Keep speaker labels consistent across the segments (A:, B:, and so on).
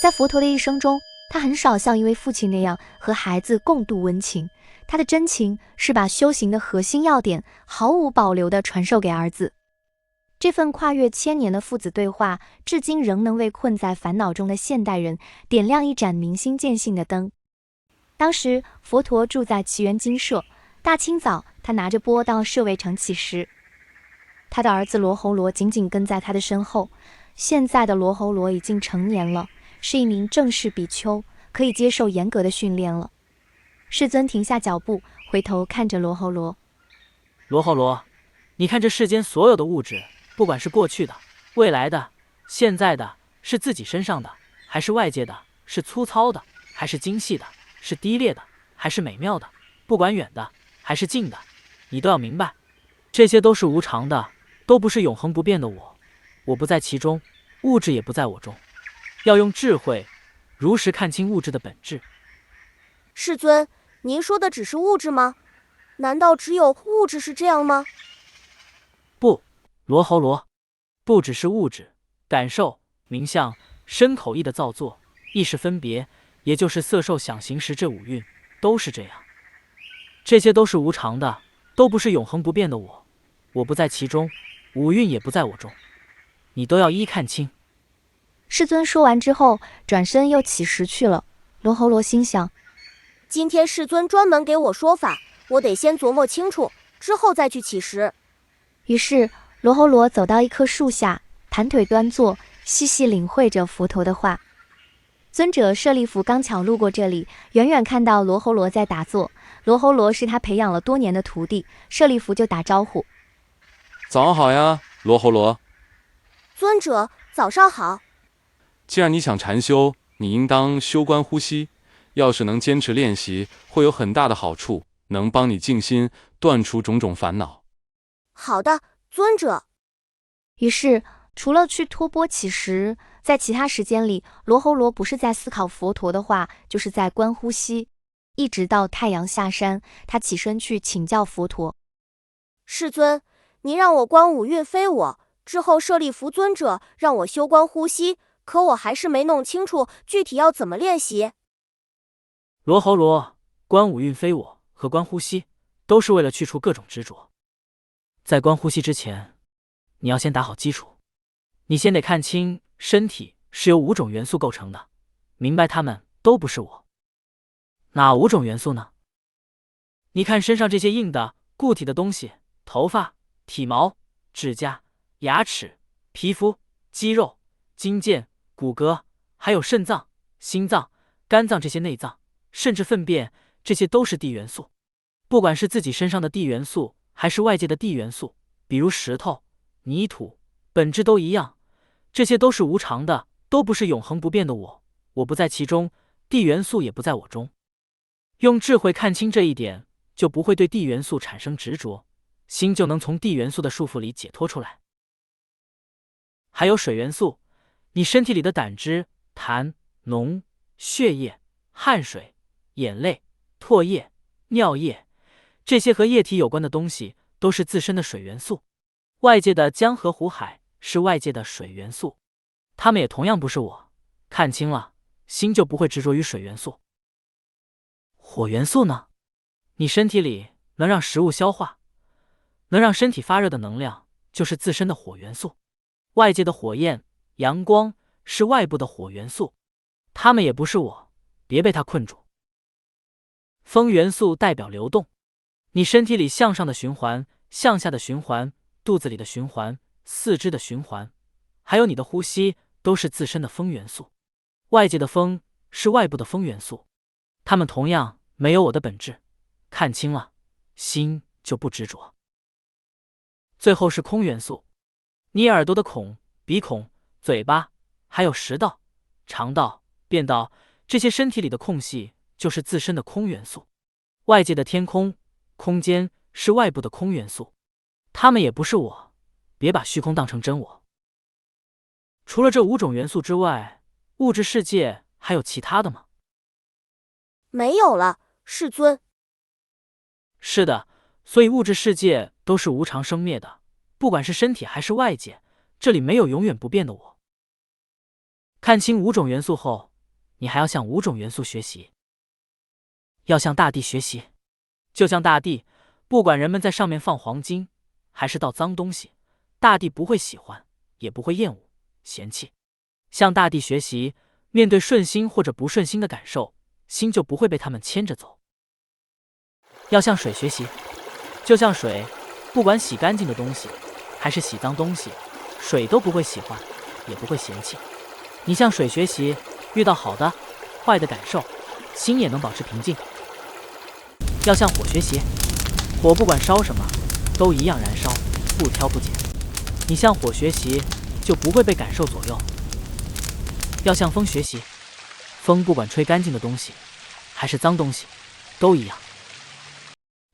A: 在佛陀的一生中，他很少像一位父亲那样和孩子共度温情，他的真情是把修行的核心要点毫无保留地传授给儿子。这份跨越千年的父子对话，至今仍能为困在烦恼中的现代人点亮一盏明心见性的灯。当时佛陀住在祇园精舍，大清早，他拿着钵到舍卫城乞食，他的儿子罗睺罗紧紧跟在他的身后。现在的罗睺罗已经成年了，是一名正式比丘，可以接受严格的训练了。世尊停下脚步，回头看着罗睺罗。
B: 罗睺罗，你看这世间所有的物质，不管是过去的、未来的、现在的，是自己身上的，还是外界的，是粗糙的，还是精细的，是低劣的，还是美妙的，不管远的还是近的，你都要明白，这些都是无常的，都不是永恒不变的我。我不在其中，物质也不在我中。要用智慧，如实看清物质的本质。
C: 世尊，您说的只是物质吗？难道只有物质是这样吗？
B: 不，罗睺罗，不只是物质，感受、名相、身口意的造作，意识分别，也就是色受想行识这五蕴，都是这样。这些都是无常的，都不是永恒不变的我。我不在其中，五蕴也不在我中。你都要一看清。
A: 世尊说完之后，转身又乞食去了。罗睺罗心想，
C: 今天世尊专门给我说法，我得先琢磨清楚，之后再去乞食。
A: 于是罗睺罗走到一棵树下，盘腿端坐，细细领会着佛陀的话。尊者舍利弗刚巧路过这里，远远看到罗睺罗在打坐。罗睺罗是他培养了多年的徒弟，舍利弗就打招呼：
D: 早上好呀，罗睺罗。
C: 尊者，早上好。
D: 既然你想禅修，你应当修观呼吸。要是能坚持练习，会有很大的好处，能帮你静心，断除种种烦恼。
C: 好的，尊者。
A: 于是，除了去托钵乞食，在其他时间里，罗睺罗不是在思考佛陀的话，就是在观呼吸。一直到太阳下山，他起身去请教佛陀：
C: 世尊，您让我观五蕴非我。之后舍利弗尊者让我修观呼吸，可我还是没弄清楚具体要怎么练习。
B: 罗睺罗，观五蕴非我和观呼吸，都是为了去除各种执着。在观呼吸之前，你要先打好基础。你先得看清身体是由5种元素构成的，明白它们都不是我。哪5种元素呢？你看身上这些硬的固体的东西，头发、体毛、指甲、牙齿、皮肤、肌肉、筋腱、骨骼，还有肾脏、心脏、肝脏这些内脏，甚至粪便，这些都是地元素。不管是自己身上的地元素，还是外界的地元素，比如石头、泥土，本质都一样。这些都是无常的，都不是永恒不变的我。我不在其中，地元素也不在我中。用智慧看清这一点，就不会对地元素产生执着，心就能从地元素的束缚里解脱出来。还有水元素，你身体里的胆汁、痰、脓、血液、汗水、眼泪、唾液、尿液，这些和液体有关的东西都是自身的水元素。外界的江河湖海是外界的水元素，它们也同样不是我。看清了，心就不会执着于水元素。火元素呢？你身体里能让食物消化，能让身体发热的能量，就是自身的火元素。外界的火焰、阳光是外部的火元素，它们也不是我，别被它困住。风元素代表流动，你身体里向上的循环、向下的循环、肚子里的循环、四肢的循环，还有你的呼吸，都是自身的风元素。外界的风是外部的风元素，它们同样没有我的本质。看清了，心就不执着。最后是空元素，你耳朵的孔、鼻孔、嘴巴，还有食道、肠道、便道，这些身体里的空隙，就是自身的空元素。外界的天空、空间是外部的空元素，它们也不是我，别把虚空当成真我。除了这5种元素之外，物质世界还有其他的吗？
C: 没有了，世尊。
B: 是的，所以物质世界都是无常生灭的，不管是身体还是外界，这里没有永远不变的我。看清5种元素后，你还要向5种元素学习。要向大地学习，就像大地，不管人们在上面放黄金，还是倒脏东西，大地不会喜欢，也不会厌恶、嫌弃。向大地学习，面对顺心或者不顺心的感受，心就不会被他们牵着走。要向水学习，就像水，不管洗干净的东西，还是洗脏东西，水都不会喜欢，也不会嫌弃。你向水学习，遇到好的、坏的感受，心也能保持平静。要向火学习，火不管烧什么，都一样燃烧，不挑不拣。你向火学习，就不会被感受左右。要向风学习，风不管吹干净的东西，还是脏东西，都一样。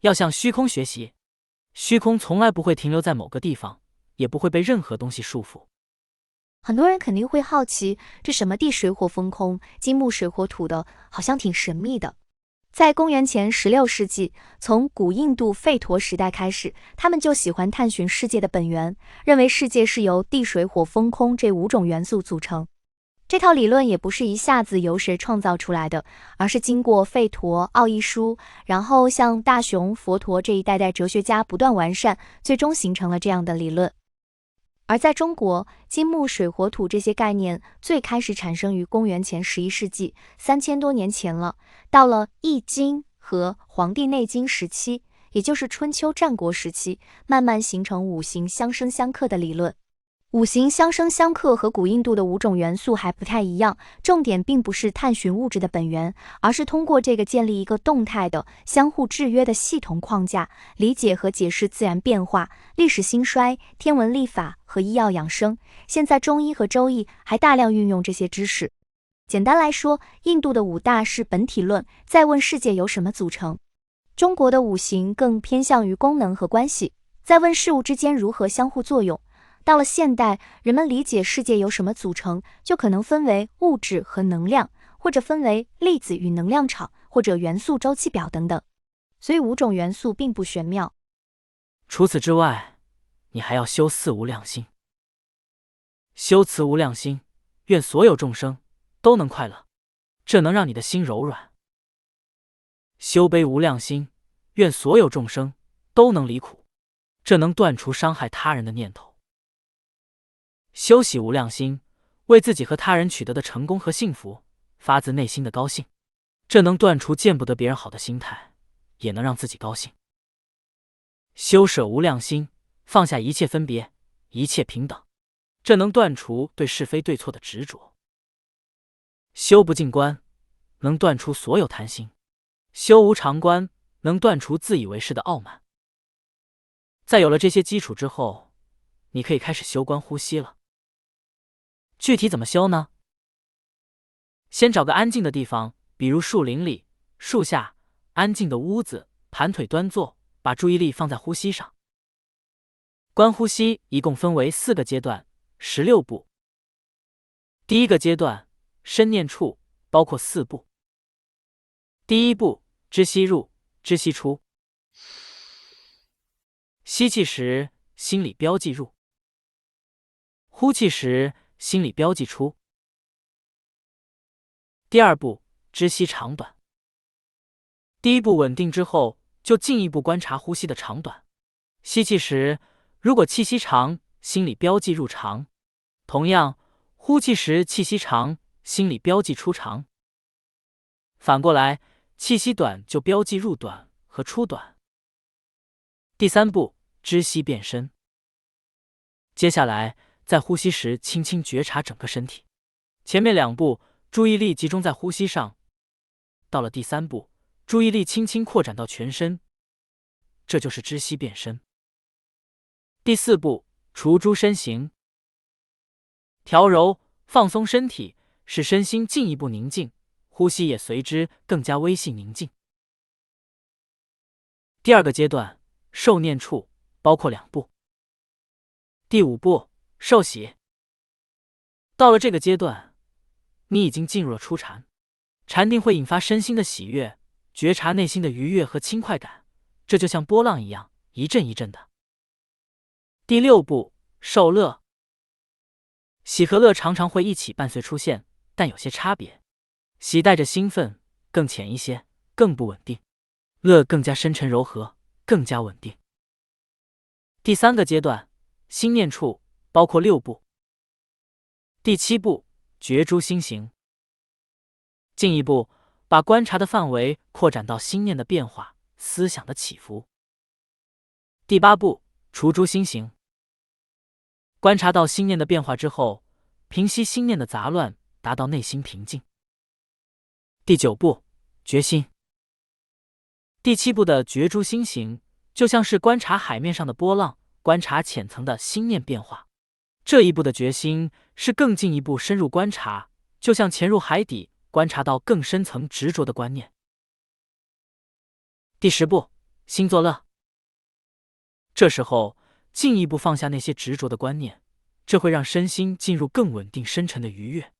B: 要向虚空学习，虚空从来不会停留在某个地方，也不会被任何东西束缚。
A: 很多人肯定会好奇，这什么地水火风空，金木水火土的，好像挺神秘的。在公元前16世纪，从古印度吠陀时代开始，他们就喜欢探寻世界的本源，认为世界是由地水火风空这5种元素组成。这套理论也不是一下子由谁创造出来的，而是经过吠陀、奥义书，然后像大雄、佛陀这一代代哲学家不断完善，最终形成了这样的理论。而在中国，金木水火土这些概念最开始产生于公元前11世纪，3000多年前了。到了《易经》和《黄帝内经》时期，也就是春秋战国时期，慢慢形成5行相生相克的理论。5行相生相克和古印度的5种元素还不太一样，重点并不是探寻物质的本源，而是通过这个建立一个动态的、相互制约的系统框架，理解和解释自然变化、历史兴衰、天文历法和医药养生。现在中医和周易还大量运用这些知识。简单来说，印度的5大是本体论，在问世界由什么组成；中国的5行更偏向于功能和关系，在问事物之间如何相互作用。到了现代，人们理解世界由什么组成，就可能分为物质和能量，或者分为粒子与能量场，或者元素周期表等等。所以5种元素并不玄妙。
B: 除此之外，你还要修4无量心。修慈无量心，愿所有众生都能快乐，这能让你的心柔软。修悲无量心，愿所有众生都能离苦，这能断除伤害他人的念头。修喜无量心，为自己和他人取得的成功和幸福发自内心的高兴，这能断除见不得别人好的心态，也能让自己高兴。修舍无量心，放下一切分别，一切平等，这能断除对是非对错的执着。修不净观，能断除所有贪心；修无常观，能断除自以为是的傲慢。在有了这些基础之后，你可以开始修观呼吸了。具体怎么修呢？先找个安静的地方，比如树林里、树下，安静的屋子，盘腿端坐，把注意力放在呼吸上。观呼吸一共分为4个阶段，16步。第一个阶段，身念处，包括4步。第一步，知吸入，知吸出。吸气时，心里标记入；呼气时，心里标记出。第二步，知吸长短。第一步稳定之后，就进一步观察呼吸的长短。吸气时，如果气息长，心里标记入长；同样，呼气时气息长，心里标记出长。反过来，气息短就标记入短和出短。第3步，知吸变身。接下来，在呼吸时轻轻觉察整个身体。前面2步，注意力集中在呼吸上。到了第3步，注意力轻轻扩展到全身，这就是知吸变身。第4步，除诸身形。调柔放松身体，使身心进一步宁静，呼吸也随之更加微细宁静。第2个阶段，受念处，包括2步。第5步，受喜。到了这个阶段，你已经进入了初禅。禅定会引发身心的喜悦，觉察内心的愉悦和轻快感，这就像波浪一样，一阵一阵的。第6步，受乐。喜和乐常常会一起伴随出现，但有些差别。喜带着兴奋，更浅一些，更不稳定；乐更加深沉柔和，更加稳定。第3个阶段，心念处，包括6步。第7步，觉诸心行。进一步把观察的范围扩展到心念的变化、思想的起伏。第8步，除诸心行。观察到心念的变化之后，平息心念的杂乱，达到内心平静。第9步，觉心。第7步的觉诸心行，就像是观察海面上的波浪，观察浅层的心念变化。这一步的觉心是更进一步深入观察，就像潜入海底，观察到更深层执着的观念。第10步，心作乐。这时候进一步放下那些执着的观念，这会让身心进入更稳定深沉的愉悦。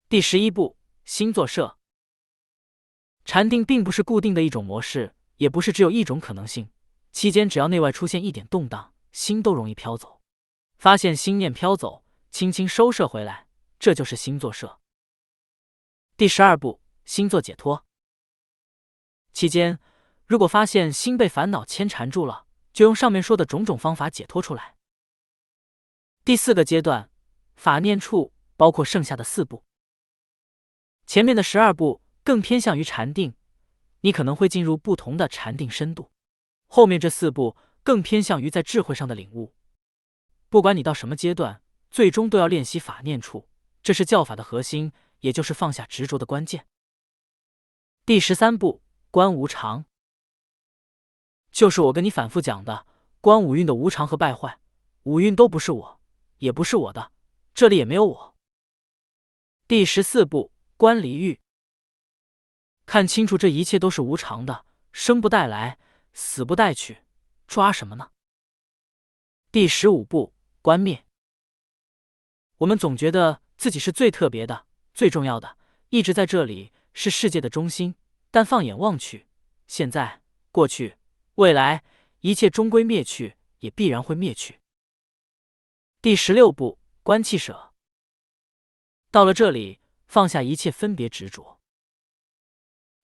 B: 第11步，心作摄。禅定并不是固定的一种模式，也不是只有一种可能性，期间只要内外出现一点动荡，心都容易飘走。发现心念飘走，轻轻收摄回来，这就是心作摄。第12步，心作解脱。期间如果发现心被烦恼牵缠住了，就用上面说的种种方法解脱出来。第4个阶段，法念处，包括剩下的4步。前面的12步更偏向于禅定，你可能会进入不同的禅定深度。后面这4步更偏向于在智慧上的领悟。不管你到什么阶段，最终都要练习法念处，这是教法的核心，也就是放下执着的关键。第13步，观无常。就是我跟你反复讲的，观五蕴的无常和败坏，五蕴都不是我，也不是我的，这里也没有我。第14步，观离欲。看清楚这一切都是无常的，生不带来，死不带去，抓什么呢？第15步，观灭。我们总觉得自己是最特别的、最重要的，一直在这里，是世界的中心，但放眼望去，现在、过去、未来，一切终归灭去，也必然会灭去。第16步，观弃舍。到了这里，放下一切分别执着。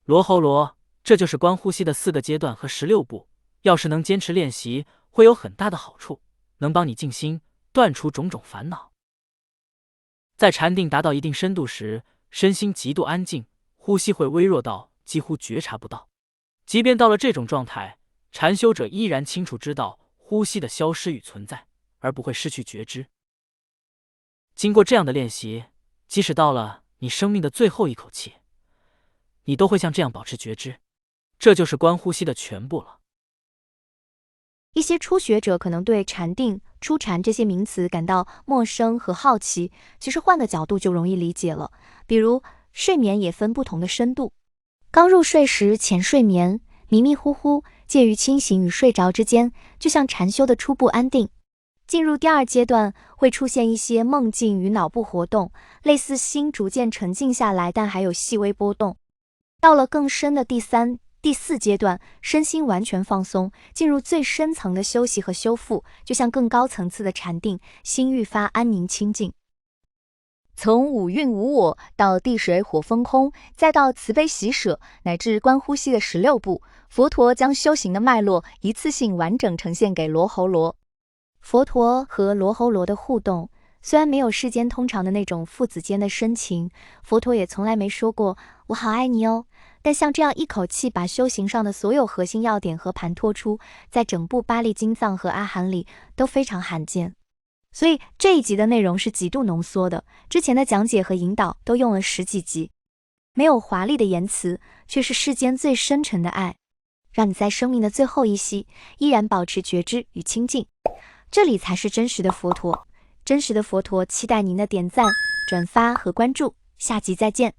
B: 罗喉罗，这就是观呼吸的4个阶段和16步，要是能坚持练习，会有很大的好处，能帮你静心，断除种种烦恼。在禅定达到一定深度时，身心极度安静，呼吸会微弱到几乎觉察不到。即便到了这种状态，禅修者依然清楚知道呼吸的消失与存在，而不会失去觉知。经过这样的练习，即使到了你生命的最后一口气，你都会像这样保持觉知。这就是观呼吸的全部了。
A: 一些初学者可能对禅定、初禅这些名词感到陌生和好奇，其实换个角度就容易理解了。比如睡眠也分不同的深度，刚入睡时浅睡眠，迷迷糊糊，介于清醒与睡着之间，就像禅修的初步安定。进入第2阶段，会出现一些梦境与脑部活动，类似心逐渐沉静下来，但还有细微波动。到了更深的第3、第4阶段，身心完全放松，进入最深层的休息和修复，就像更高层次的禅定，心愈发安宁清净。从五蕴无我到地水火风空，再到慈悲喜舍，乃至观呼吸的16步，佛陀将修行的脉络一次性完整呈现给罗喉罗。佛陀和罗喉罗的互动，虽然没有世间通常的那种父子间的深情，佛陀也从来没说过我好爱你哦，但像这样一口气把修行上的所有核心要点和盘托出，在整部巴利经藏和阿含里都非常罕见。所以这一集的内容是极度浓缩的，之前的讲解和引导都用了10几集，没有华丽的言辞，却是世间最深沉的爱，让你在生命的最后一息依然保持觉知与清净。这里才是真实的佛陀，真实的佛陀期待您的点赞、转发和关注，下集再见。